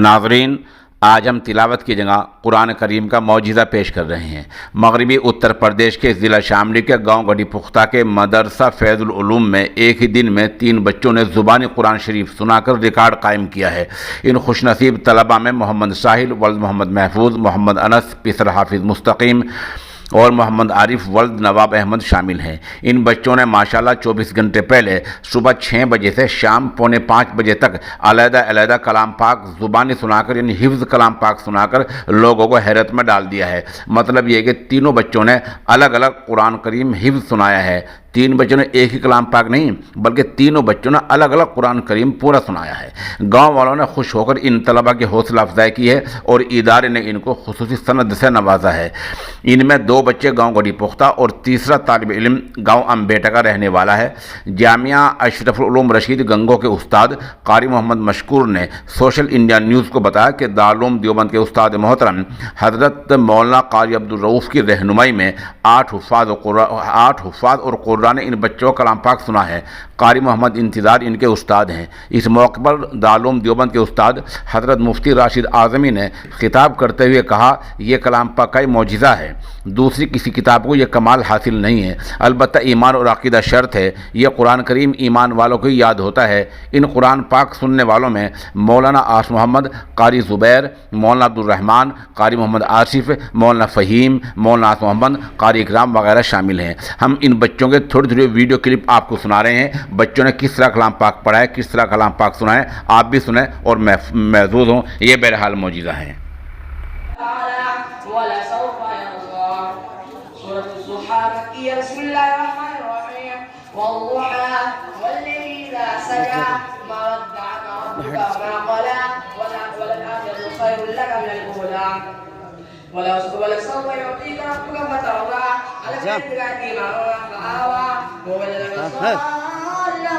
ناظرین، آج ہم تلاوت کی جگہ قرآن کریم کا معجزہ پیش کر رہے ہیں۔ مغربی اتر پردیش کے ضلع شاملی کے گاؤں گڑھی پختہ کے مدرسہ فیض العلوم میں ایک ہی دن میں 3 بچوں نے زبانی قرآن شریف سنا کر ریکارڈ قائم کیا ہے۔ ان خوش نصیب طلباء میں محمد ساحل ولد محمد محفوظ، محمد انس پسر حافظ مستقیم اور محمد عارف ولد نواب احمد شامل ہیں۔ ان بچوں نے ماشاءاللہ 24 گھنٹے پہلے صبح 6 بجے سے شام پونے 5 بجے تک علیحدہ کلام پاک زبانی سنا کر، یعنی حفظ کلام پاک سنا کر لوگوں کو حیرت میں ڈال دیا ہے۔ مطلب یہ کہ تینوں بچوں نے الگ الگ قرآن کریم حفظ سنایا ہے۔ 3 بچوں نے ایک ہی کلام پاک نہیں بلکہ تینوں بچوں نے الگ الگ قرآن کریم پورا سنایا ہے۔ گاؤں والوں نے خوش ہو کر ان طلباء کی حوصلہ افزائی کی ہے اور ادارے نے ان کو خصوصی سند سے نوازا ہے۔ ان میں 2 بچے گاؤں گڑھی پختہ اور تیسرا طالب علم گاؤں امبیٹا کا رہنے والا ہے۔ جامعہ اشرف العلوم رشید گنگو کے استاد قاری محمد مشکور نے سوشل انڈیا نیوز کو بتایا کہ دارالعلوم دیوبند کے استاد محترم حضرت مولانا قاری عبدالرؤوف کی رہنمائی میں 8 حفاظ اور قرآن نے ان بچوں کو کلام پاک سنا ہے۔ قاری محمد انتظار ان کے استاد ہیں۔ اس موقع پر دارالعلوم دیوبند کے استاد حضرت مفتی راشد اعظمی نے خطاب کرتے ہوئے کہا، یہ کلام پاک کا معجزہ ہے، دوسری کسی کتاب کو یہ کمال حاصل نہیں ہے۔ البتہ ایمان اور عقیدہ شرط ہے، یہ قرآن کریم ایمان والوں کو یاد ہوتا ہے۔ ان قرآن پاک سننے والوں میں مولانا آصف محمد، قاری زبیر، مولانا عبدالرحمن، قاری محمد آصف، مولانا فہیم، مولانا آصف محمد، قاری اکرام وغیرہ شامل ہیں۔ ہم ان بچوں کے تھوڑی ویڈیو کلپ آپ کو سنا رہے ہیں۔ بچوں نے کس طرح کلام پاک پڑھا ہے، کس طرح کلام پاک سنا ہے، آپ بھی سنیں اور محظوظ ہوں۔ یہ بہرحال معجزہ ہے۔ بسم اللہ الرحمن الرحیم والضحى والليل اذا سجى ما ودعك ربك وما قلى وللآخرة خير لك من الأولى ولسوف يعطيك ربك فترضى ألم يجدك يتيما فآوى ووجدك ضالا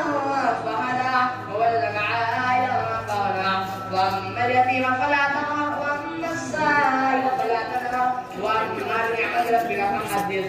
فهدى ووجدك عائلا فأغنى فأما اليتيم فلا تقهر وأما السائل فلا تنهر وأما بنعمة ربك فحدث.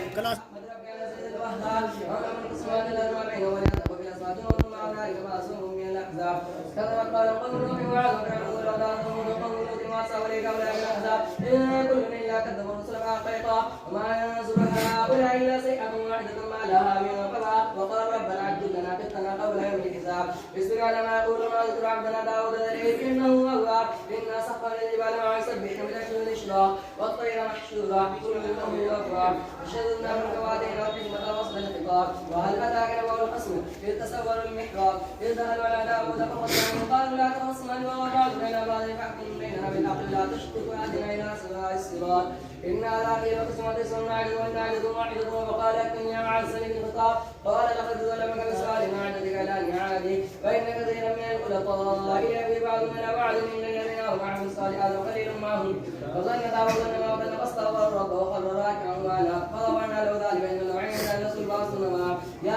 وقال ربنا عجل لنا قطنا قبل يوم الحساب اصبر على ما يقول ما ذكر عبدنا داود ذليل انه اواب انا سخرنا الجبال معه يسبحن بالعشي والاشراق والطير محشورا كل من امر الافراد وشددنا من وادينا والحكمه وفصل الخطاب وهل اتاك نبأ الخصم اذ تسوروا المحراب اذ دخلوا على داود فقتلوا وقالوا لا تخصمنا وبعضنا بعض فاحكم بيننا بالحق لا تشطط واهدنا الى سواء الصراط إن هذا في قسمة سماعد والنعجة واحدة وقال أكن يا معزل الخطاب قال لقد ظلمك بسؤال نعجتك لا نعادي وإن كثيرا من الخلطاء يأتي بعضهم بعض من الذين ومعهم الصالحات وقليل معهم وظن داود أن ما وطن فاستغفر ربه وخر راكعا وأناب فغفرنا له ذلك